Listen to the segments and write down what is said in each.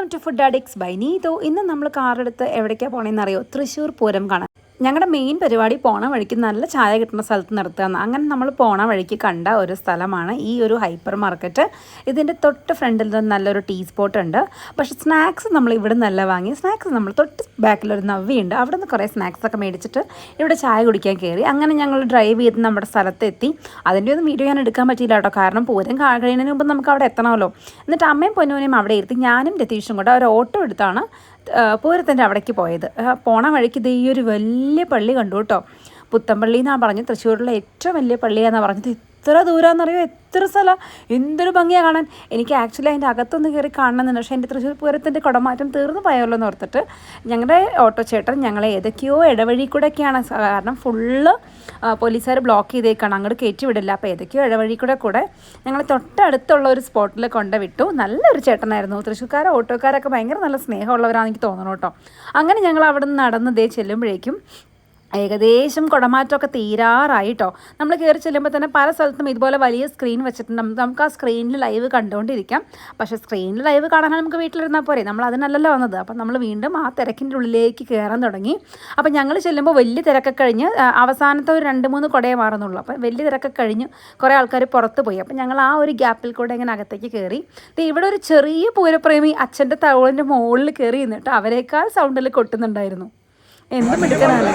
Welcome to Food Addicts by Neethu. ഇന്ന് നമ്മൾ കാറെടുത്ത് എവിടേക്കാണ് പോകണമെന്നറിയോ? തൃശ്ശൂർ പൂരം കാണാൻ. ഞങ്ങളുടെ മെയിൻ പരിപാടി പോണ വഴിക്ക് നല്ല ചായ കിട്ടുന്ന സ്ഥലത്ത് നിർത്തുകയെന്ന്. അങ്ങനെ നമ്മൾ പോണ വഴിക്ക് കണ്ട ഒരു സ്ഥലമാണ് ഈ ഒരു ഹൈപ്പർ മാർക്കറ്റ്. ഇതിൻ്റെ തൊട്ട് ഫ്രണ്ടിൽ നിന്ന് നല്ലൊരു ടീ സ്പോട്ട് ഉണ്ട്. പക്ഷേ സ്നാക്സ് നമ്മൾ ഇവിടെ നിന്നല്ല വാങ്ങി. സ്നാക്സ് നമ്മൾ തൊട്ട് ബാക്കിലൊരു നവ്വിയുണ്ട്, അവിടെ നിന്ന് കുറേ സ്നാക്സൊക്കെ മേടിച്ചിട്ട് ഇവിടെ ചായ കുടിക്കാൻ കയറി. അങ്ങനെ ഞങ്ങൾ ഡ്രൈവ് ചെയ്ത് നമ്മുടെ സ്ഥലത്തെത്തി. അതിൻ്റെ ഒന്നും വീഡിയോ ഞാൻ എടുക്കാൻ പറ്റിയില്ല കേട്ടോ, കാരണം പൂരം കഴിയുന്നതിന് മുമ്പ് നമുക്ക് അവിടെ എത്തണമല്ലോ. എന്നിട്ട് അമ്മയും പൊന്നുവിനെയും അവിടെ ഇരുത്തി ഞാനും രതീഷും കൂടെ ഒരു ഓട്ടോ എടുത്താണ് പൂരത്തിൻ്റെ അവിടേക്ക് പോയത്. പോണ വഴിക്ക് ഇത് ഈ ഒരു വലിയ പള്ളി കണ്ടു കേട്ടോ. പുത്തമ്പള്ളി എന്നാണ് പറഞ്ഞത്, തൃശ്ശൂരിലെ ഏറ്റവും വലിയ പള്ളിയാണെന്നാണ് പറഞ്ഞത്. എത്ര ദൂരമാണെന്നറിയോ, എത്ര സ്ഥലം, എന്തൊരു ഭംഗിയാണ് കാണാൻ. എനിക്ക് ആക്ച്വലി അതിൻ്റെ അകത്തൊന്ന് കയറി കാണണമെന്നുണ്ട്, പക്ഷേ എൻ്റെ തൃശ്ശൂർ പൂരത്തിൻ്റെ കുടമാറ്റം തീർന്നു പോയല്ലോ എന്ന് ഓർത്തിട്ട് ഞങ്ങളുടെ ഓട്ടോ ചേട്ടൻ ഞങ്ങളെ ഏതൊക്കെയോ ഇടവഴി കൂടെയൊക്കെയാണ്, കാരണം ഫുള്ള് പോലീസുകാർ ബ്ലോക്ക് ചെയ്തേക്കാണ്, അങ്ങോട്ട് കയറ്റി വിടില്ല. അപ്പോൾ ഏതൊക്കെയോ ഇടവഴി കൂടെ ഞങ്ങൾ തൊട്ടടുത്തുള്ള ഒരു സ്പോട്ടിൽ കൊണ്ടുവിട്ടു. നല്ലൊരു ചേട്ടനായിരുന്നു. തൃശ്ശൂർക്കാരോ ഓട്ടോക്കാരൊക്കെ ഭയങ്കര നല്ല സ്നേഹമുള്ളവരാണെന്ന് എനിക്ക് തോന്നണം കേട്ടോ. അങ്ങനെ ഞങ്ങൾ അവിടെ നിന്ന് നടന്ന് ചെല്ലുമ്പോഴേക്കും ഏകദേശം കുടമാറ്റമൊക്കെ തീരാറായിട്ടോ. നമ്മൾ കയറി ചെല്ലുമ്പോൾ തന്നെ പല സ്ഥലത്തും ഇതുപോലെ വലിയ സ്ക്രീൻ വെച്ചിട്ടുണ്ട്. നമുക്ക് ആ സ്ക്രീനിൽ ലൈവ് കണ്ടുകൊണ്ടിരിക്കാം. പക്ഷേ സ്ക്രീനിൽ ലൈവ് കാണാൻ നമുക്ക് വീട്ടിലിരുന്നാൽ പോരെ, നമ്മൾ അതിനല്ലല്ലോ വന്നത്. അപ്പം നമ്മൾ വീണ്ടും ആ തിരക്കിൻ്റെ ഉള്ളിലേക്ക് കയറാൻ തുടങ്ങി. അപ്പം ഞങ്ങൾ ചെല്ലുമ്പോൾ വലിയ തിരക്കൊക്കെ കഴിഞ്ഞ് അവസാനത്തെ ഒരു 2-3 കുടയേ മാറുന്നുള്ളൂ. അപ്പം വലിയ തിരക്കൊക്കെ കഴിഞ്ഞ് കുറേ ആൾക്കാർ പുറത്ത് പോയി. അപ്പം ഞങ്ങൾ ആ ഒരു ഗ്യാപ്പിൽ കൂടെ ഇങ്ങനെ അകത്തേക്ക് കയറി. ഇവിടെ ഒരു ചെറിയ പൂരപ്രേമി അച്ഛൻ്റെ തവളിൻ്റെ മുകളിൽ കയറി നിന്നിട്ട് അവരേക്കാൾ സൗണ്ടിൽ കൊട്ടുന്നുണ്ടായിരുന്നു. എന്തും എടുക്കാനാണ്.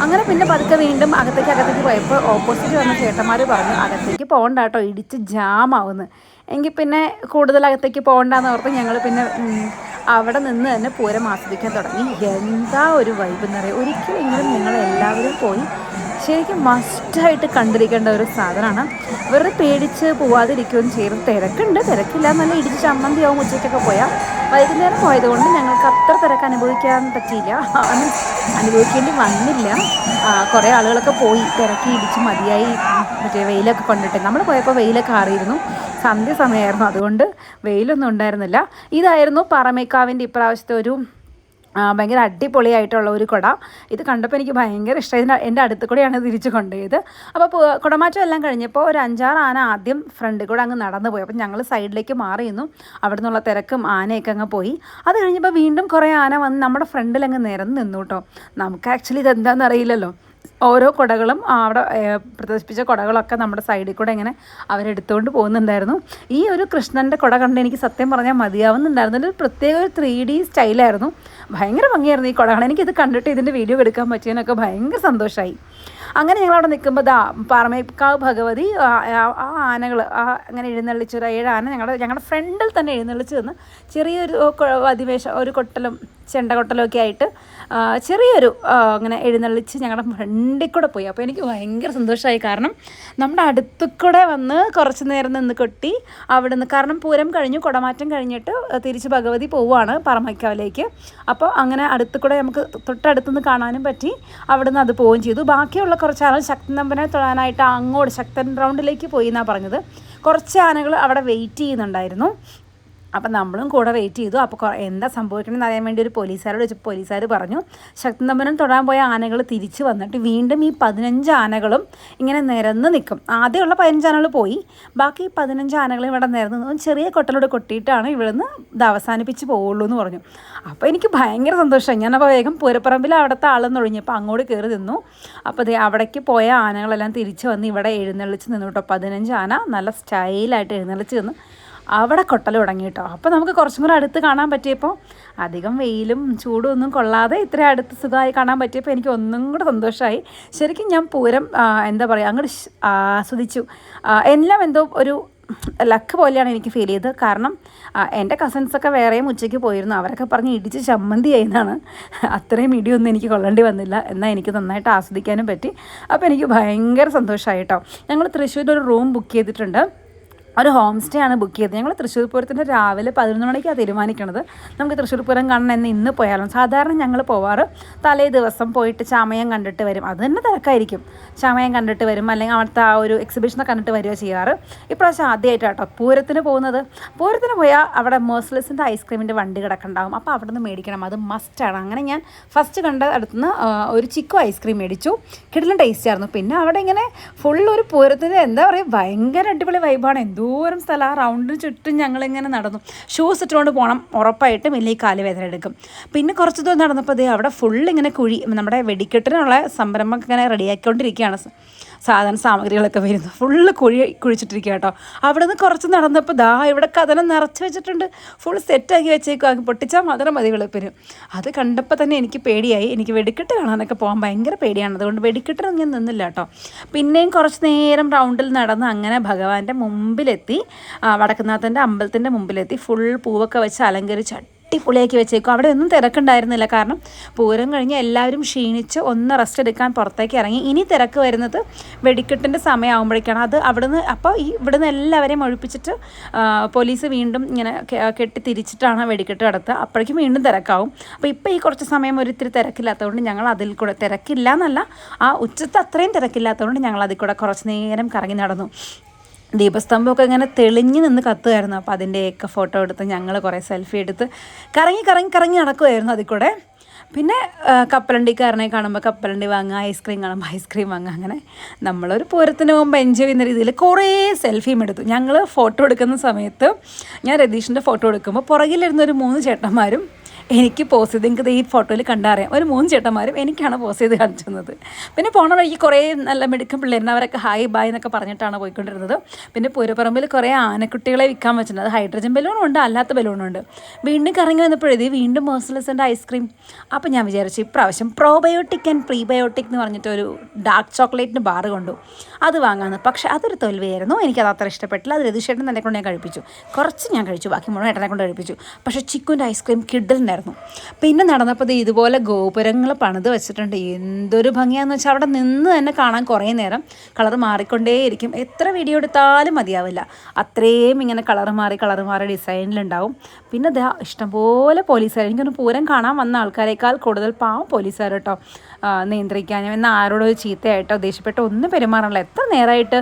അങ്ങനെ പിന്നെ പതുക്കെ വീണ്ടും അകത്തേക്ക് പോയപ്പോൾ ഓപ്പോസിറ്റ് വന്ന ചേട്ടന്മാർ പറഞ്ഞു അകത്തേക്ക് പോകണ്ട കേട്ടോ, ഇടിച്ച് ജാമാവുന്നു. എങ്കിൽ പിന്നെ കൂടുതൽ അകത്തേക്ക് പോകണ്ടെന്ന് ഓർത്ത് ഞങ്ങൾ പിന്നെ അവിടെ നിന്ന് തന്നെ പൂരം ആസ്വദിക്കാൻ തുടങ്ങി. എന്താ ഒരു വൈബ് എന്നറിയാം. ഒരിക്കലെങ്കിലും നിങ്ങളെല്ലാവരും പോയി ശരിക്കും മസ്റ്റായിട്ട് കണ്ടിരിക്കേണ്ട ഒരു സാധനമാണ്. വെറുതെ പേടിച്ച് പോവാതിരിക്കുകയും ചെയ്യും. തിരക്കില്ല, നല്ല ഇടിച്ച് ചമ്മന്തിയാവും. ഉച്ചയ്ക്കൊക്കെ പോയാൽ വൈകുന്നേരം പോയതുകൊണ്ട് ഞങ്ങൾക്ക് അത്ര തിരക്ക് അനുഭവിക്കാൻ പറ്റിയില്ല, അനുഭവിക്കേണ്ടി വന്നില്ല. കുറേ ആളുകളൊക്കെ പോയി തിരക്കി ഇടിച്ച് മതിയായി. മറ്റേ വെയിലൊക്കെ കൊണ്ടിട്ട് നമ്മൾ പോയപ്പോൾ വെയിലൊക്കെ ആറിയിരുന്നു, സന്ധ്യ സമയമായിരുന്നു, അതുകൊണ്ട് വെയിലൊന്നും ഉണ്ടായിരുന്നില്ല. ഇതായിരുന്നു പാറമേക്കാവിൻ്റെ ഇപ്രാവശ്യത്തെ ഒരു ഭയങ്കര അടിപൊളിയായിട്ടുള്ള ഒരു കുട. ഇത് കണ്ടപ്പോൾ എനിക്ക് ഭയങ്കര ഇഷ്ടമായി. എൻ്റെ അടുത്ത് കൂടെയാണ് തിരിച്ച് കൊണ്ടുപോയത്. അപ്പോൾ കുടമാറ്റം എല്ലാം കഴിഞ്ഞപ്പോൾ ഒരു 5-6 ആന ആദ്യം ഫ്രണ്ടിൽ കൂടെ അങ്ങ് നടന്നു പോയി. അപ്പം ഞങ്ങൾ സൈഡിലേക്ക് മാറിയിരുന്നു. അവിടെ നിന്നുള്ള തിരക്കും ആനയൊക്കെ അങ്ങ് പോയി. അത് കഴിഞ്ഞപ്പോൾ വീണ്ടും കുറേ ആന വന്ന് നമ്മുടെ ഫ്രണ്ടിൽ അങ്ങ് നിരന്ന് നിന്നു കേട്ടോ. നമുക്ക് ആക്ച്വലി ഇതെന്താണെന്ന് അറിയില്ലല്ലോ. ഓരോ കുടകളും അവിടെ പ്രദർശിപ്പിച്ച കുടകളൊക്കെ നമ്മുടെ സൈഡിൽ കൂടെ ഇങ്ങനെ അവരെടുത്തുകൊണ്ട് പോകുന്നുണ്ടായിരുന്നു. ഈ ഒരു കൃഷ്ണൻ്റെ കുട കണ്ട് എനിക്ക് സത്യം പറഞ്ഞാൽ മതിയാവുന്നുണ്ടായിരുന്നു. ഒരു പ്രത്യേക ഒരു 3D സ്റ്റൈലായിരുന്നു. ഭയങ്കര ഭംഗിയായിരുന്നു ഈ കുടകൾ. എനിക്കിത് കണ്ടിട്ട് ഇതിൻ്റെ വീഡിയോ എടുക്കാൻ പറ്റിയതിനൊക്കെ ഭയങ്കര സന്തോഷമായി. അങ്ങനെ ഞങ്ങളവിടെ നിൽക്കുമ്പോൾ പാറമേക്കാവ് ഭഗവതി ആ ആനകൾ അങ്ങനെ എഴുന്നള്ളിച്ചൊരു 7 ആന ഞങ്ങളുടെ ഫ്രണ്ടിൽ തന്നെ എഴുന്നള്ളിച്ച് നിന്ന് ചെറിയൊരു ഒരു കൊട്ടലും ചെണ്ടകൊട്ടലും ഒക്കെ ആയിട്ട് ചെറിയൊരു അങ്ങനെ എഴുന്നള്ളിച്ച് ഞങ്ങളുടെ ഫ്രണ്ടിൽ കൂടെ പോയി. അപ്പോൾ എനിക്ക് ഭയങ്കര സന്തോഷമായി, കാരണം നമ്മുടെ അടുത്തു കൂടെ വന്ന് കുറച്ച് നേരം നിന്ന് കൊട്ടി അവിടെ നിന്ന്, കാരണം പൂരം കഴിഞ്ഞു, കുടമാറ്റം കഴിഞ്ഞിട്ട് തിരിച്ച് ഭഗവതി പോവുകയാണ് പാറമേക്കാവിലേക്ക്. അപ്പോൾ അങ്ങനെ അടുത്തു കൂടെ നമുക്ക് തൊട്ടടുത്തുനിന്ന് കാണാനും പറ്റി. അവിടെ നിന്ന് അത് പോവുകയും ചെയ്തു. ബാക്കിയുള്ള കുറച്ച് ആളുകൾ ശക്തൻ തമ്പനെ തൊഴാനായിട്ട് അങ്ങോട്ട് ശക്തൻ റൗണ്ടിലേക്ക് പോയി എന്നാണ് പറഞ്ഞത്. കുറച്ച് ആനകൾ അവിടെ വെയിറ്റ് ചെയ്യുന്നുണ്ടായിരുന്നു. അപ്പം നമ്മളും കൂടെ വെയിറ്റ് ചെയ്തു. അപ്പോൾ എന്താ സംഭവിക്കണമെന്ന് അറിയാൻ വേണ്ടി ഒരു പോലീസുകാരോട് ചോദിച്ചപ്പോൾ പോലീസുകാർ പറഞ്ഞു ശക്തൻ തമ്പനം തൊടാൻ പോയ ആനകൾ തിരിച്ച് വന്നിട്ട് വീണ്ടും ഈ 15 ആനകളും ഇങ്ങനെ നിരന്ന് നിൽക്കും. ആദ്യമുള്ള 15 ആനകൾ പോയി, ബാക്കി 15 ആനകളും ഇവിടെ നിരന്ന് ചെറിയ കൊട്ടലോട് കൊട്ടിയിട്ടാണ് ഇവിടെ നിന്ന് ഇത് അവസാനിപ്പിച്ച് പോവുള്ളൂ എന്ന് പറഞ്ഞു. അപ്പോൾ എനിക്ക് ഭയങ്കര സന്തോഷമായി. ഞാനപ്പോൾ വേഗം പൂരപ്പറമ്പിൽ അവിടുത്തെ ആളെന്ന് ഒഴിഞ്ഞപ്പോൾ അങ്ങോട്ട് കയറി നിന്നു. അപ്പോൾ അവിടേക്ക് പോയ ആനകളെല്ലാം തിരിച്ച് വന്ന് ഇവിടെ എഴുന്നള്ളിച്ച് നിന്നു കേട്ടോ. 15 ആന നല്ല സ്റ്റൈലായിട്ട് എഴുന്നള്ളിച്ച് നിന്ന് അവിടെ കൊട്ടൽ തുടങ്ങി കേട്ടോ. അപ്പോൾ നമുക്ക് കുറച്ചും കൂടെ അടുത്ത് കാണാൻ പറ്റിയപ്പോൾ, അധികം വെയിലും ചൂടും ഒന്നും കൊള്ളാതെ ഇത്ര അടുത്ത് സുഖമായി കാണാൻ പറ്റിയപ്പോൾ എനിക്ക് ഒന്നും കൂടെ സന്തോഷമായി. ശരിക്കും ഞാൻ പൂരം എന്താ പറയുക അങ്ങോട്ട് ആസ്വദിച്ചു. എല്ലാം എന്തോ ഒരു ലക്ക് പോലെയാണ് എനിക്ക് ഫീൽ ചെയ്തത്. കാരണം എൻ്റെ കസിൻസൊക്കെ വേറെയും ഉച്ചയ്ക്ക് പോയിരുന്നു. അവരൊക്കെ പറഞ്ഞ് ഇടിച്ച് ചമ്മന്തി ചെയ്യുന്നതാണ്. അത്രയും ഇടിയൊന്നും എനിക്ക് കൊള്ളേണ്ടി വന്നില്ല, എന്നാൽ എനിക്ക് നന്നായിട്ട് ആസ്വദിക്കാനും പറ്റി. അപ്പോൾ എനിക്ക് ഭയങ്കര സന്തോഷമായി കേട്ടോ. ഞങ്ങൾ തൃശ്ശൂരിൽ ഒരു റൂം ബുക്ക് ചെയ്തിട്ടുണ്ട്. ഒരു ഹോം സ്റ്റേ ആണ് ബുക്ക് ചെയ്തത്. ഞങ്ങൾ തൃശ്ശൂർ പൂരത്തിൻ്റെ രാവിലെ 11 മണിക്കാണ് തീരുമാനിക്കുന്നത് നമുക്ക് തൃശ്ശൂർ പൂരം കാണണം ഇന്ന് പോയാലും. സാധാരണ ഞങ്ങൾ പോവാറ് തലേ ദിവസം പോയിട്ട് ചമയം കണ്ടിട്ട് വരും. അത് തന്നെ തിരക്കായിരിക്കും. ചമയം കണ്ടിട്ട് വരും, അല്ലെങ്കിൽ അവിടുത്തെ ആ ഒരു എക്സിബിഷനെ കണ്ടിട്ട് വരിക ചെയ്യാറ്. ഇപ്രാവശ്യം ആദ്യമായിട്ടാട്ടോ പൂരത്തിന് പോകുന്നത്. പൂരത്തിന് പോയാൽ അവിടെ മേഴ്സലസിൻ്റെ ഐസ്ക്രീമിൻ്റെ വണ്ടി കിടക്കുന്നുണ്ടാകും. അപ്പോൾ അവിടെ നിന്ന് മേടിക്കണം, അത് മസ്റ്റാണ്. അങ്ങനെ ഞാൻ ഫസ്റ്റ് കണ്ട അടുത്തുനിന്ന് ഒരു ചിക്കു ഐസ്ക്രീം മേടിച്ചു. കിടിലൻ ടേസ്റ്റ് ആയിരുന്നു. പിന്നെ അവിടെ ഇങ്ങനെ ഫുൾ ഒരു പൂരത്തിൻ്റെ എന്താ പറയുക ഭയങ്കര അടിപൊളി വൈബാണ്. എന്തോ എന്തോരം സ്ഥലം, ആ റൗണ്ടിന് ചുറ്റും ഞങ്ങളിങ്ങനെ നടന്നു. ഷൂസ് ഇട്ടുകൊണ്ട് പോകണം, ഉറപ്പായിട്ടും വലിയ കാല് വേദന എടുക്കും. പിന്നെ കുറച്ച് ദൂരം നടന്നപ്പോൾ അവിടെ ഫുള്ളിങ്ങനെ കുഴി, നമ്മുടെ വെടിക്കെട്ടിനുള്ള സംരംഭം ഇങ്ങനെ റെഡിയാക്കിക്കൊണ്ടിരിക്കുകയാണ്. സാധന സാമഗ്രികളൊക്കെ വരുന്നു, ഫുള്ള് കുഴിച്ചിട്ടിരിക്കുക കേട്ടോ. അവിടെ നിന്ന് കുറച്ച് നടന്നപ്പോൾ ഇവിടെ കഥനം നിറച്ച് വെച്ചിട്ടുണ്ട്, ഫുൾ സെറ്റാക്കി വെച്ചേക്കും, പൊട്ടിച്ചാൽ മാത്രം മതി വെളുപ്പിന്. അത് കണ്ടപ്പോൾ തന്നെ എനിക്ക് പേടിയായി. എനിക്ക് വെടിക്കെട്ട് കാണാനൊക്കെ പോകാൻ ഭയങ്കര പേടിയാണ്, അതുകൊണ്ട് വെടിക്കെട്ടിനൊന്നും ഞാൻ നിന്നില്ല കേട്ടോ. പിന്നെയും കുറച്ച് നേരം റൗണ്ടിൽ നടന്ന് അങ്ങനെ ഭഗവാന്റെ മുമ്പിലെത്തി, വടക്കുന്നാഥൻ്റെ അമ്പലത്തിൻ്റെ മുമ്പിലെത്തി. ഫുൾ പൂവൊക്കെ വെച്ച് അലങ്കരിച്ച് അടിപൊളിയാക്കി വെച്ചേക്കും. അവിടെ ഒന്നും തിരക്കുണ്ടായിരുന്നില്ല, കാരണം പൂരം കഴിഞ്ഞ് എല്ലാവരും ക്ഷീണിച്ച് ഒന്ന് റെസ്റ്റ് എടുക്കാൻ പുറത്തേക്ക് ഇറങ്ങി. ഇനി തിരക്ക് വരുന്നത് വെടിക്കെട്ടിൻ്റെ സമയമാകുമ്പോഴേക്കാണ്. അത് അവിടുന്ന് അപ്പോൾ ഇവിടുന്ന് എല്ലാവരെയും ഒഴിപ്പിച്ചിട്ട് പോലീസ് വീണ്ടും ഇങ്ങനെ കെട്ടി തിരിച്ചിട്ടാണ് വെടിക്കെട്ട് നടത്തുക. അപ്പോഴേക്കും വീണ്ടും തിരക്കാവും. അപ്പോൾ ഇപ്പോൾ ഈ കുറച്ച് സമയം ഒരിത്തിരി തിരക്കില്ലാത്തതുകൊണ്ട് ഞങ്ങൾ അതിൽ കൂടെ, തിരക്കില്ല എന്നല്ല, ആ ഉച്ചത്തെ അത്രയും തിരക്കില്ലാത്തതുകൊണ്ട് ഞങ്ങൾ അതിൽ കൂടെ കുറച്ച് നേരം കറങ്ങി നടന്നു. ദീപസ്തംഭമൊക്കെ ഇങ്ങനെ തെളിഞ്ഞ് നിന്ന് കത്തുമായിരുന്നു. അപ്പോൾ അതിൻ്റെയൊക്കെ ഫോട്ടോ എടുത്ത് ഞങ്ങൾ കുറേ സെൽഫി എടുത്ത് കറങ്ങി നടക്കുമായിരുന്നു അതിൽ കൂടെ. പിന്നെ കപ്പലണ്ടിക്കാരനെ കാണുമ്പോൾ കപ്പലണ്ടി വാങ്ങുക, ഐസ്ക്രീം കാണുമ്പോൾ ഐസ്ക്രീം വാങ്ങുക. അങ്ങനെ നമ്മളൊരു പൂരത്തിന് പോകുമ്പോൾ എൻജോയ് ചെയ്യുന്ന രീതിയിൽ കുറേ സെൽഫിയും എടുത്തു. ഞങ്ങൾ ഫോട്ടോ എടുക്കുന്ന സമയത്ത്, ഞാൻ രതീഷിൻ്റെ ഫോട്ടോ എടുക്കുമ്പോൾ പുറകിലിരുന്നൊരു 3 ചേട്ടന്മാരും എനിക്ക് പോസ് ചെയ്ത്, നിങ്ങൾക്ക് ഈ ഫോട്ടോയിൽ കണ്ടറിയാം, ഒരു 3 ചേട്ടന്മാരും എനിക്കാണ് പോസ് ചെയ്ത് കാണിച്ചു തന്നത്. പിന്നെ പോണ വഴിക്ക് കുറേ നല്ല മിടുക്കം പിള്ളേരുന്ന്, അവരൊക്കെ ഹായ് ബായ് എന്നൊക്കെ പറഞ്ഞിട്ടാണ് പോയിക്കൊണ്ടിരുന്നത്. പിന്നെ പൂരപ്പറമ്പിൽ കുറേ ആനക്കുട്ടികളെ വിൽക്കാൻ വെച്ചിട്ടുണ്ട്. അത് ഹൈഡ്രജൻ ബലൂണും ഉണ്ട്, അല്ലാത്ത ബലൂണും ഉണ്ട്. വീണ്ടും കറങ്ങി വന്നപ്പോഴേ വീണ്ടും മേഴ്സലെസിൻ്റെ ഐസ്ക്രീം. അപ്പോൾ ഞാൻ വിചാരിച്ചു ഇപ്രാവശ്യം പ്രോബയോട്ടിക് ആൻഡ് പ്രീബയോട്ടിക് എന്ന് പറഞ്ഞിട്ട് ഒരു ഡാർക്ക് ചോക്ലേറ്റിന് ബാർ കൊണ്ടു, അത് വാങ്ങാമെന്ന്. പക്ഷേ അതൊരു തോൽവിയായിരുന്നു, എനിക്കത് അത്ര ഇഷ്ടപ്പെട്ടില്ല. അത് രതീഷേട്ടൻ തന്നെ കൊണ്ട് ഞാൻ കഴിപ്പിച്ചു, കുറച്ച് ഞാൻ കഴിച്ചു, ബാക്കി മുഴുവൻ ഏട്ടനെ കൊണ്ട് കഴിപ്പിച്ചു. പക്ഷേ ചിക്കുൻ്റെ ഐസ്ക്രീം കിഡിലുണ്ടായിരുന്നു. പിന്നെ നടന്നപ്പോൾ ഇതുപോലെ ഗോപുരങ്ങൾ പണിത് വെച്ചിട്ടുണ്ട്. എന്തൊരു ഭംഗിയാണെന്ന് വെച്ചാൽ അവിടെ നിന്ന് തന്നെ കാണാൻ കുറേ നേരം. കളർ മാറിക്കൊണ്ടേയിരിക്കും, എത്ര വീഡിയോ എടുത്താലും മതിയാവില്ല, അത്രയും ഇങ്ങനെ കളർ മാറി ഡിസൈനിലുണ്ടാവും. പിന്നെ ഇഷ്ടംപോലെ പോലീസുകാർ, എനിക്കൊന്ന് പൂരം കാണാൻ വന്ന ആൾക്കാരേക്കാൾ കൂടുതൽ പാവം പോലീസുകാർ കേട്ടോ. നിയന്ത്രിക്കാനും എന്നാൽ ആരോടൊരു ചീത്തയായിട്ടോ ദേഷ്യപ്പെട്ടോ ഒന്നും പെരുമാറാനുള്ള, എത്ര നേരമായിട്ട്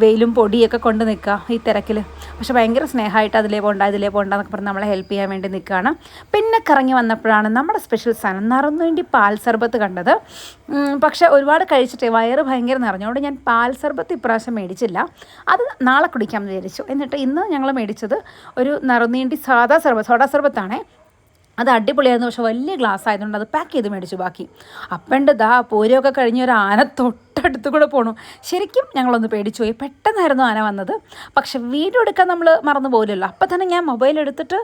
വെയിലും പൊടിയൊക്കെ കൊണ്ട് നിൽക്കുക ഈ തിരക്കിൽ. പക്ഷെ ഭയങ്കര സ്നേഹമായിട്ട് അതിലേ പോകണ്ട എന്നൊക്കെ പറഞ്ഞ് നമ്മളെ ഹെൽപ്പ് ചെയ്യാൻ വേണ്ടി നിൽക്കുകയാണ്. പിന്നെ കറങ്ങി വന്നപ്പോഴാണ് നമ്മുടെ സ്പെഷ്യൽ സാധനം നിറന്നുവേണ്ടി പാൽ സർബത്ത് കണ്ടത്. പക്ഷേ ഒരുപാട് കഴിച്ചിട്ടേ വയറ് ഭയങ്കര നിറഞ്ഞുകൊണ്ട് ഞാൻ പാൽ സർബത്ത് ഇപ്രാവശ്യം മേടിച്ചില്ല, അത് നാളെ കുടിക്കാമെന്ന് വിചാരിച്ചു. എന്നിട്ട് ഇന്ന് ഞങ്ങൾ മേടിച്ചത് ഒരു നിറന്നീണ്ടി സോഡാ സർബത്താണേ. അത് അടിപൊളിയായിരുന്നു, പക്ഷെ വലിയ ഗ്ലാസ് ആയതുകൊണ്ട് അത് പാക്ക് ചെയ്ത് മേടിച്ചു. ബാക്കി അപ്പണ്ട് പൂരമൊക്കെ കഴിഞ്ഞ് ഒരു ആന തൊട്ടടുത്ത് കൂടെ പോണു. ശരിക്കും ഞങ്ങളൊന്ന് പേടിച്ചു പോയി, പെട്ടെന്നായിരുന്നു ആന വന്നത്. പക്ഷെ വീഡിയോ എടുക്കാൻ നമ്മൾ മറന്നു പോകില്ലല്ലോ. അപ്പം തന്നെ ഞാൻ മൊബൈൽ എടുത്തിട്ട്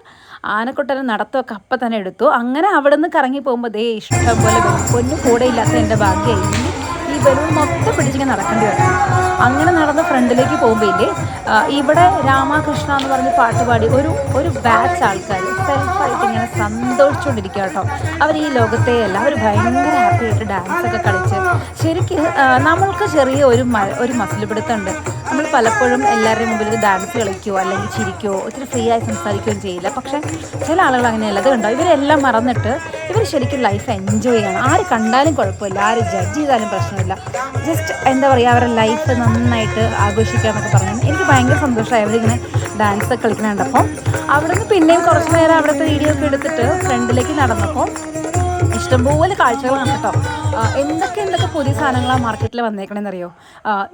ആനക്കൊട്ടനെ നടത്തുമൊക്കെ അപ്പം തന്നെ എടുത്തു. അങ്ങനെ അവിടെ നിന്ന് കറങ്ങി പോകുമ്പോൾ ഇഷ്ടം പോലെ പൊന്നു കൂടെ ഇല്ലാത്ത എൻ്റെ ഭാഗ്യമായി ഈ ബലൂൺ മൊത്തം പിടിച്ചിങ്ങനെ നടക്കേണ്ടി വരും. അങ്ങനെ നടന്ന് ഫ്രണ്ടിലേക്ക് പോകുമ്പോൾ ഇവിടെ രാമകൃഷ്ണ എന്ന് പറഞ്ഞ് പാട്ടുപാടി ഒരു ബാച്ച് ആൾക്കാർ സെൽഫായിട്ട് ഇങ്ങനെ സന്തോഷിച്ചുകൊണ്ടിരിക്കുക കേട്ടോ. അവർ ഈ ലോകത്തെയല്ല, അവർ ഭയങ്കര ഹാപ്പി ആയിട്ട് ഡാൻസൊക്കെ കളിച്ച്. ശരിക്കും നമ്മൾക്ക് ചെറിയ ഒരു മസിൽ പിടുത്തമുണ്ട്. നമ്മൾ പലപ്പോഴും എല്ലാവരുടെയും മുമ്പിൽ ഡാൻസ് കളിക്കുകയോ അല്ലെങ്കിൽ ചിരിക്കുകയോ ഇത്തിരി ഫ്രീ ആയി സംസാരിക്കുകയും ചെയ്യില്ല. പക്ഷേ ചില ആളുകൾ അങ്ങനെയല്ല. അത് കണ്ടോ, ഇവരെല്ലാം മറന്നിട്ട് ഇവർ ശരിക്കും ലൈഫ് എൻജോയ് ചെയ്യണം. ആര് കണ്ടാലും കുഴപ്പമില്ല, ആര് ജഡ്ജ് ചെയ്താലും പ്രശ്നമില്ല. ജസ്റ്റ് എന്താ പറയുക, അവരുടെ ലൈഫ് നന്നായിട്ട് ആഘോഷിക്കുക എന്നൊക്കെ പറഞ്ഞു. എനിക്ക് ഭയങ്കര സന്തോഷമായി അവരിങ്ങനെ ഡാൻസ് കളിക്കുന്നുണ്ടപ്പോൾ. അവിടെ നിന്ന് പിന്നെയും കുറച്ച് നേരം അവിടുത്തെ വീഡിയോ ഒക്കെ എടുത്തിട്ട് ഫ്രണ്ടിലേക്ക് നടന്നപ്പോൾ ഇഷ്ടംപോലെ കാഴ്ചകളാണ് കേട്ടോ. എന്തൊക്കെ പുതിയ സാധനങ്ങളാണ് മാർക്കറ്റിൽ വന്നേക്കണമെന്നറിയോ,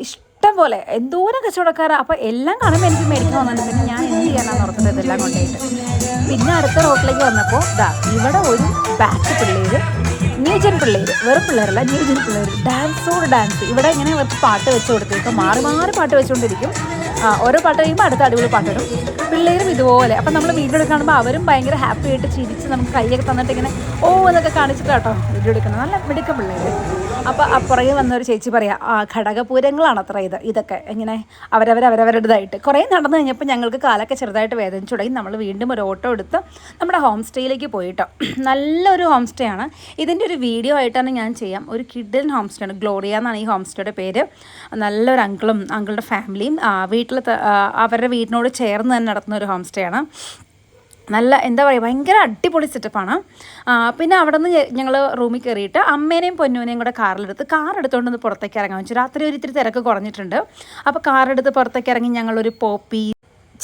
ഇഷ്ടം പോലെ എന്തോരം കച്ചവടക്കാരാണ്. അപ്പോൾ എല്ലാം കാണുമ്പോൾ എനിക്ക് മേടിക്കാൻ വന്നിട്ടുണ്ട്. പിന്നെ ഞാൻ എന്ത് ചെയ്യാനാണ് ഓർത്തത് ഇതെല്ലാം കൊണ്ടുപോയിട്ട്. പിന്നെ അടുത്ത റോട്ടിലേക്ക് വന്നപ്പോൾ ഇവിടെ ഒരു ബാച്ച് പിള്ളേർ, ന്യൂജൻ പിള്ളേർ, വെറും പിള്ളേരല്ല ന്യൂജൻ പിള്ളേർ, ഡാൻസ്. ഇവിടെ ഇങ്ങനെ കുറച്ച് പാട്ട് വെച്ച് കൊടുത്തേക്കും, മാറി പാട്ട് വെച്ചുകൊണ്ടിരിക്കും. ഓരോ പാട്ട് കഴിയുമ്പോൾ അടുത്ത അടിപൊളി പാട്ടിടും. പിള്ളേരും ഇതുപോലെ. അപ്പം നമ്മൾ വീഡിയോ എടുക്കാൻ കാണുമ്പോൾ അവരും ഭയങ്കര ഹാപ്പി ആയിട്ട് ചിരിച്ച് നമുക്ക് കൈയൊക്കെ തന്നിട്ട് ഇങ്ങനെ എന്നൊക്കെ കാണിച്ചിട്ട് കേട്ടോ വീഡിയോ എടുക്കുന്നത്. നല്ല മിടുക്ക പിള്ളേർ. അപ്പോൾ പുറകെ വന്നൊരു ചേച്ചി പറയാം, ഘടകപൂരങ്ങളാണ് അത്ര ഇതൊക്കെ ഇങ്ങനെ അവരവരുടേതായിട്ട്. കുറേ നടന്നു കഴിഞ്ഞപ്പോൾ ഞങ്ങൾക്ക് കാലൊക്കെ ചെറുതായിട്ട് വേദനിച്ചു തുടങ്ങി. നമ്മൾ വീണ്ടും ഒരു ഓട്ടോ എടുത്ത് നമ്മുടെ ഹോം സ്റ്റേയിലേക്ക് പോയിട്ടോ. നല്ലൊരു ഹോം സ്റ്റേ ആണ്. ഇതിൻ്റെ ഒരു വീഡിയോ ആയിട്ടാണ് ഞാൻ ചെയ്യാം. ഒരു കിഡിലൻ ഹോം സ്റ്റേ ആണ്, ഗ്ലോറിയ എന്നാണ് ഈ ഹോം സ്റ്റേയുടെ പേര്. നല്ലൊരു അങ്കിളുടെ ഫാമിലിയും അവരുടെ വീടിനോട് ചേർന്ന് തന്നെ നടത്തുന്ന ഒരു ഹോം സ്റ്റേ ആണ്. നല്ല എന്താ പറയുക, ഭയങ്കര അടിപൊളി സെറ്റപ്പാണ്. പിന്നെ അവിടെ നിന്ന് ഞങ്ങൾ റൂമിൽ കയറിയിട്ട് അമ്മേനെയും പൊന്നൂനെയും കൂടെ കാറെടുത്തുകൊണ്ട് പുറത്തേക്ക് ഇറങ്ങാൻ വെച്ചു. രാത്രി ഒരിത്തിരി തിരക്ക് കുറഞ്ഞിട്ടുണ്ട്. അപ്പോൾ കാറെടുത്ത് പുറത്തേക്ക് ഇറങ്ങി ഞങ്ങളൊരു പോപ്പി,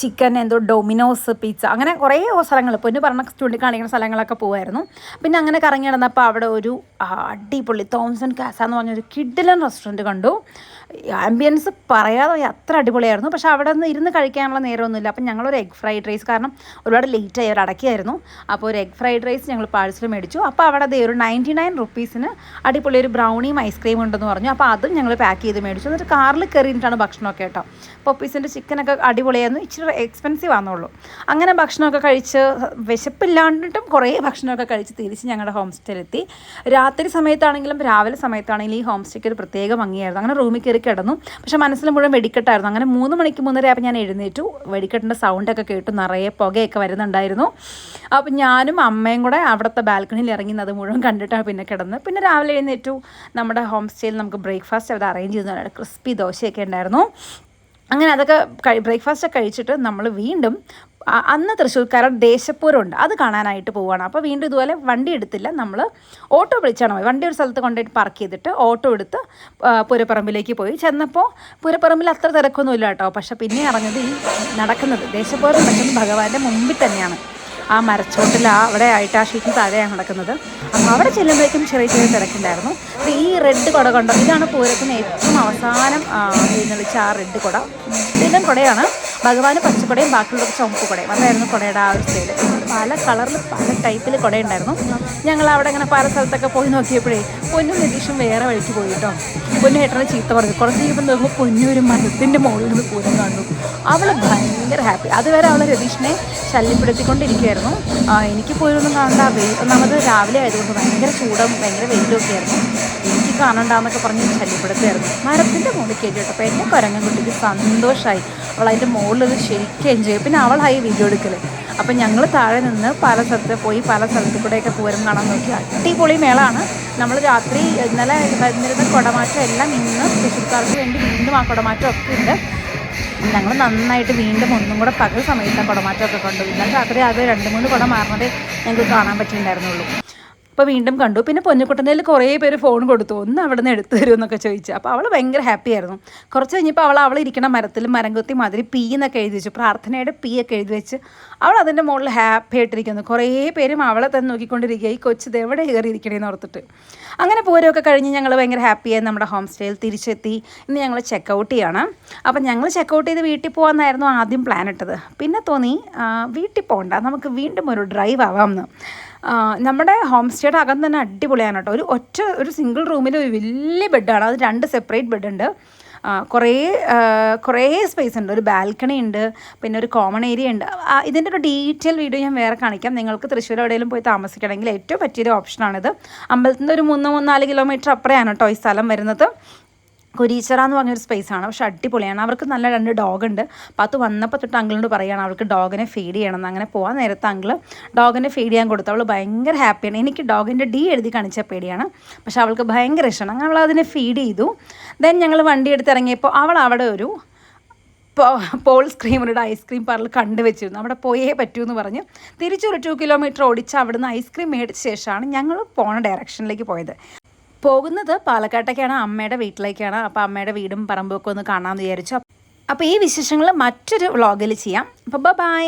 ചിക്കൻ, ഡൊമിനോസ്, പിസ്സ, അങ്ങനെ കുറേ സ്ഥലങ്ങൾ പൊന്നു പറഞ്ഞ ചൂണ്ടിക്കാണിക്കുന്ന സ്ഥലങ്ങളൊക്കെ പോകുമായിരുന്നു. പിന്നെ അങ്ങനെ കറങ്ങി നടന്നപ്പോൾ അവിടെ ഒരു അടിപൊളി തോംസൺ കാസ എന്ന് പറഞ്ഞൊരു കിഡിലൻ റെസ്റ്റോറൻറ്റ് കണ്ടു. ആംബിയൻസ് പറയാതെ അത്ര അടിപൊളിയായിരുന്നു. പക്ഷേ അവിടെ നിന്ന് ഇരുന്ന് കഴിക്കാനുള്ള നേരമൊന്നുമില്ല. അപ്പം ഞങ്ങളൊരു എഗ് ഫ്രൈഡ് റൈസ്, കാരണം ഒരുപാട് ലേറ്റായി, അവർ അടക്കിയായിരുന്നു. അപ്പോൾ ഒരു എഗ് ഫ്രൈഡ് റൈസ് ഞങ്ങൾ പാഴ്സൽ മേടിച്ചു. അപ്പോൾ അവിടെ ഒരു 99 റുപ്പീസിന് അടിപൊളി ഒരു ബ്രൗണിയും ഐസ്ക്രീം ഉണ്ടെന്ന് പറഞ്ഞു. അപ്പോൾ അതും ഞങ്ങൾ പാക്ക് ചെയ്ത് മേടിച്ചു. എന്നിട്ട് കാറിൽ കയറിയിട്ടാണ് ഭക്ഷണമൊക്കെ കേട്ടോ. പൊപ്പീസിൻ്റെ ചിക്കനൊക്കെ അടിപൊളിയായിരുന്നു, ഇച്ചിരി എക്സ്പെൻസീവ് ആണെന്നുള്ളൂ. അങ്ങനെ ഭക്ഷണമൊക്കെ കഴിച്ച് വിശപ്പില്ലാണ്ടിട്ടും കുറേ ഭക്ഷണമൊക്കെ കഴിച്ച് തിരിച്ച് ഞങ്ങളുടെ ഹോം സ്റ്റേയിലെത്തി. രാത്രി സമയത്താണെങ്കിലും രാവിലെ സമയത്താണെങ്കിലും ഈ ഹോം സ്റ്റേക്ക് ഒരു പ്രത്യേക ഭംഗിയായിരുന്നു. അങ്ങനെ റൂമിൽ കയറി കിടന്നു. പക്ഷേ മനസ്സിൽ മുഴുവൻ വെടിക്കെട്ടായിരുന്നു. അങ്ങനെ 3 മണിക്ക് 3:30 ആയപ്പോൾ ഞാൻ എഴുന്നേറ്റു. വെടിക്കെട്ടിൻ്റെ സൗണ്ടൊക്കെ കേട്ടു, നിറയെ പുകയൊക്കെ വരുന്നുണ്ടായിരുന്നു. അപ്പം ഞാനും അമ്മയും കൂടെ അവിടുത്തെ ബാൽക്കണിയിൽ ഇറങ്ങുന്നത് മുഴുവൻ കണ്ടിട്ടാണ് പിന്നെ കിടന്ന്. പിന്നെ രാവിലെ എഴുന്നേറ്റു. നമ്മുടെ ഹോം സ്റ്റേയിൽ നമുക്ക് ബ്രേക്ക്ഫാസ്റ്റ് അവിടെ അറേഞ്ച് ചെയ്തു. ക്രിസ്പി ദോശയൊക്കെ ഉണ്ടായിരുന്നു. അങ്ങനെ അതൊക്കെ ബ്രേക്ക്ഫാസ്റ്റൊക്കെ കഴിച്ചിട്ട് നമ്മൾ വീണ്ടും അന്ന് തൃശ്ശൂർക്കാരുടെ ദേശപ്പൂരമുണ്ട്, അത് കാണാനായിട്ട് പോവുകയാണ്. അപ്പോൾ വീണ്ടും ഇതുപോലെ വണ്ടി എടുത്തില്ല, നമ്മൾ ഓട്ടോ വിളിച്ചാണ് പോയി. വണ്ടി ഒരു സ്ഥലത്ത് കൊണ്ടുപോയിട്ട് പാർക്ക് ചെയ്തിട്ട് ഓട്ടോ എടുത്ത് പൂരപ്പറമ്പിലേക്ക് പോയി. ചെന്നപ്പോൾ പൂരപ്പറമ്പിൽ അത്ര തിരക്കൊന്നുമില്ല കേട്ടോ. പക്ഷേ പിന്നെ അറിഞ്ഞത് ഈ നടക്കുന്നത് ദേശപ്പൂരം നടക്കുന്നത് ഭഗവാന്റെ മുമ്പിൽ തന്നെയാണ്. ആ മരച്ചോട്ടിൽ അവിടെ ആയിട്ട് ആ ഷീറ്റിന് താഴെയാണ് നടക്കുന്നത്. അപ്പോൾ അവിടെ ചെല്ലുമ്പോഴേക്കും ചെറിയ ചെറിയ തിരക്കുണ്ടായിരുന്നു. ഈ റെഡ് കുട കണ്ടോ, ഇതാണ് പൂരത്തിന് ഏറ്റവും അവസാനം എഴുന്നള്ളിച്ച ആ റെഡ് കുട. ഇതിലും കുടയാണ്, ഭഗവാന് പച്ചക്കുടയും ബാക്കിയുള്ളത് ചുവപ്പ് കുടയും. അതായിരുന്നു കുടയുടെ ആ ഒരു സ്റ്റൈൽ. പല കളറിൽ പല ടൈപ്പിൽ കുടയുണ്ടായിരുന്നു. ഞങ്ങൾ അവിടെ ഇങ്ങനെ പല സ്ഥലത്തൊക്കെ പോയി നോക്കിയപ്പോഴേ പൊന്നും രതീഷും വേറെ വഴിക്ക് പോയി കേട്ടോ. പൊന്നു ഏട്ടനെ ചീത്ത പറഞ്ഞു. കുറച്ച് കഴിയുമ്പോൾ നോക്കുമ്പോൾ പൊന്നു ഒരു മരത്തിൻ്റെ മുകളിൽ നിന്ന് പൂരം കണ്ടു. അവൾ ഭയങ്കര ഹാപ്പി. അതുവരെ അവൾ രതീഷിനെ ശല്യപ്പെടുത്തിക്കൊണ്ടിരിക്കുകയായിരുന്നു. എനിക്ക് പോയൊന്നും കാണണ്ട, ഒന്നാമത് രാവിലെ ആയതുകൊണ്ട് ഭയങ്കര ചൂടും ഭയങ്കര വെയിലും ഒക്കെ ആയിരുന്നു. എനിക്ക് കാണണ്ടെന്നൊക്കെ പറഞ്ഞ് ശല്യപ്പെടുത്തുമായിരുന്നു. മരത്തിൻ്റെ മുകളിൽ കയറ്റി കേട്ടപ്പോൾ എൻ്റെ കുരങ്ങൻ കുട്ടിക്ക് സന്തോഷമായി. അവൾ അതിൻ്റെ മുകളിലത് ശരിക്കും എൻജോയ് ചെയ്യും. പിന്നെ അവളായി വീഡിയോ എടുക്കൽ. അപ്പം ഞങ്ങൾ താഴെ നിന്ന് പല സ്ഥലത്ത് പോയി പല സ്ഥലത്ത് കൂടെയൊക്കെ പൂരം കാണാൻ നോക്കി. അടിപൊളി മേളമാണ്. നമ്മൾ രാത്രി ഇന്നലെ വന്നിരുന്ന കുടമാറ്റം എല്ലാം ഇന്ന് തൃശ്ശൂർക്കാർക്ക് വേണ്ടി വീണ്ടും ആ കുടമാറ്റം ഒക്കെ ഉണ്ട്. ഞങ്ങൾ നന്നായിട്ട് വീണ്ടും ഒന്നും കൂടെ പകൽ സമയത്ത് കുടമാറ്റമൊക്കെ കണ്ടു. ഇന്നലെ രാത്രി അത് 2-3 കുട മാറുന്നതേ ഞങ്ങൾക്ക് കാണാൻ പറ്റിയിട്ടുണ്ടായിരുന്നുള്ളൂ. അപ്പോൾ വീണ്ടും കണ്ടു. പിന്നെ പൊന്നുകുട്ടനയിൽ കുറേ പേര് ഫോൺ കൊടുത്തു, ഒന്ന് അവിടെ നിന്ന് എടുത്തു തരുമെന്നൊക്കെ ചോദിച്ചു. അപ്പോൾ അവൾ ഭയങ്കര ഹാപ്പി ആയിരുന്നു. കുറച്ച് കഴിഞ്ഞപ്പോൾ അവൾ ഇരിക്കുന്ന മരത്തിൽ മരം കൊത്തി മാതിരി പി എന്നൊക്കെ എഴുതി വെച്ചു, പ്രാർത്ഥനയുടെ പി ഒക്കെ എഴുതി വെച്ച് അവൾ അതിൻ്റെ മുകളിൽ ഹാപ്പി ആയിട്ടിരിക്കുന്നു. കുറേ പേരും അവളെ തന്നെ നോക്കിക്കൊണ്ടിരിക്കുക, ഈ കൊച്ചിത് എവിടെ കയറിയിരിക്കണേന്ന് ഓർത്തിട്ട്. അങ്ങനെ പൂരമൊക്കെ കഴിഞ്ഞ് ഞങ്ങൾ ഭയങ്കര ഹാപ്പിയായി നമ്മുടെ ഹോം സ്റ്റേയിൽ തിരിച്ചെത്തി. ഇന്ന് ഞങ്ങൾ ചെക്കൗട്ട് ചെയ്യാണ്. അപ്പം ഞങ്ങൾ ചെക്കൗട്ട് ചെയ്ത് വീട്ടിൽ പോകാമെന്നായിരുന്നു ആദ്യം പ്ലാൻ ഇട്ടത്. പിന്നെ തോന്നി വീട്ടിൽ പോകണ്ട, നമുക്ക് വീണ്ടും ഒരു ഡ്രൈവ് ആവാമെന്ന്. നമ്മുടെ ഹോം സ്റ്റേയുടെ അകം തന്നെ അടിപൊളിയാണ് കേട്ടോ. ഒരു സിംഗിൾ റൂമിൽ ഒരു വലിയ ബെഡാണ്, അത് 2 സെപ്പറേറ്റ് ബെഡുണ്ട്. കുറേ സ്പേസ് ഉണ്ട്, ഒരു ബാൽക്കണി ഉണ്ട്, പിന്നെ ഒരു കോമൺ ഏരിയ ഉണ്ട്. ഇതിൻ്റെ ഒരു ഡീറ്റെയിൽ വീഡിയോ ഞാൻ വേറെ കാണിക്കാം. നിങ്ങൾക്ക് തൃശ്ശൂർ എവിടെയെങ്കിലും പോയി താമസിക്കണമെങ്കിൽ ഏറ്റവും പറ്റിയൊരു ഓപ്ഷനാണിത്. അമ്പലത്തിൻ്റെ ഒരു 3-4 കിലോമീറ്റർ അപ്പുറയാണ് കേട്ടോ ഈ സ്ഥലം വരുന്നത്. കുരീച്ചറ എന്ന് പറഞ്ഞൊരു സ്പേസാണ്, പക്ഷെ അടിപൊളിയാണ്. അവർക്ക് നല്ല 2 ഡോഗുണ്ട്. അപ്പോൾ അത് വന്നപ്പോൾ തൊട്ട് അങ്കിളിനോട് പറയുകയാണ് അവൾക്ക് ഡോഗിനെ ഫീഡ് ചെയ്യണമെന്ന്. അങ്ങനെ പോകാൻ നേരത്തെ അങ്കിള് ഡോഗിനെ ഫീഡ് ചെയ്യാൻ കൊടുത്തു. അവൾ ഭയങ്കര ഹാപ്പിയാണ്. എനിക്ക് ഡോഗിൻ്റെ ഡി എഴുതി കാണിച്ച പേടിയാണ്, പക്ഷെ അവൾക്ക് ഭയങ്കര ഇഷ്ടമാണ്. അങ്ങനെ അവൾ അതിനെ ഫീഡ് ചെയ്തു. ദെൻ ഞങ്ങൾ വണ്ടി എടുത്ത് ഇറങ്ങിയപ്പോൾ അവൾ അവിടെ ഒരു പോൾ സ്ക്രീമറുടെ ഐസ്ക്രീം പാർലർ കണ്ടുവച്ചിരുന്നു. അവിടെ പോയേ പറ്റൂ എന്ന് പറഞ്ഞ് തിരിച്ചൊരു 2 കിലോമീറ്റർ ഓടിച്ച് അവിടുന്ന് ഐസ്ക്രീം മേടിച്ച ശേഷമാണ് ഞങ്ങൾ പോണ ഡയറക്ഷനിലേക്ക് പോയത്. പോകുന്നത് പാലക്കാട്ടേക്കാണ്, അമ്മയുടെ വീട്ടിലേക്കാണ്. അപ്പോൾ അമ്മയുടെ വീടും പറമ്പും ഒക്കെ ഒന്ന് കാണാമെന്ന് വിചാരിച്ചു. അപ്പോൾ ഈ വിശേഷങ്ങൾ മറ്റൊരു വ്ളോഗിൽ ചെയ്യാം. അപ്പോൾ ബൈ.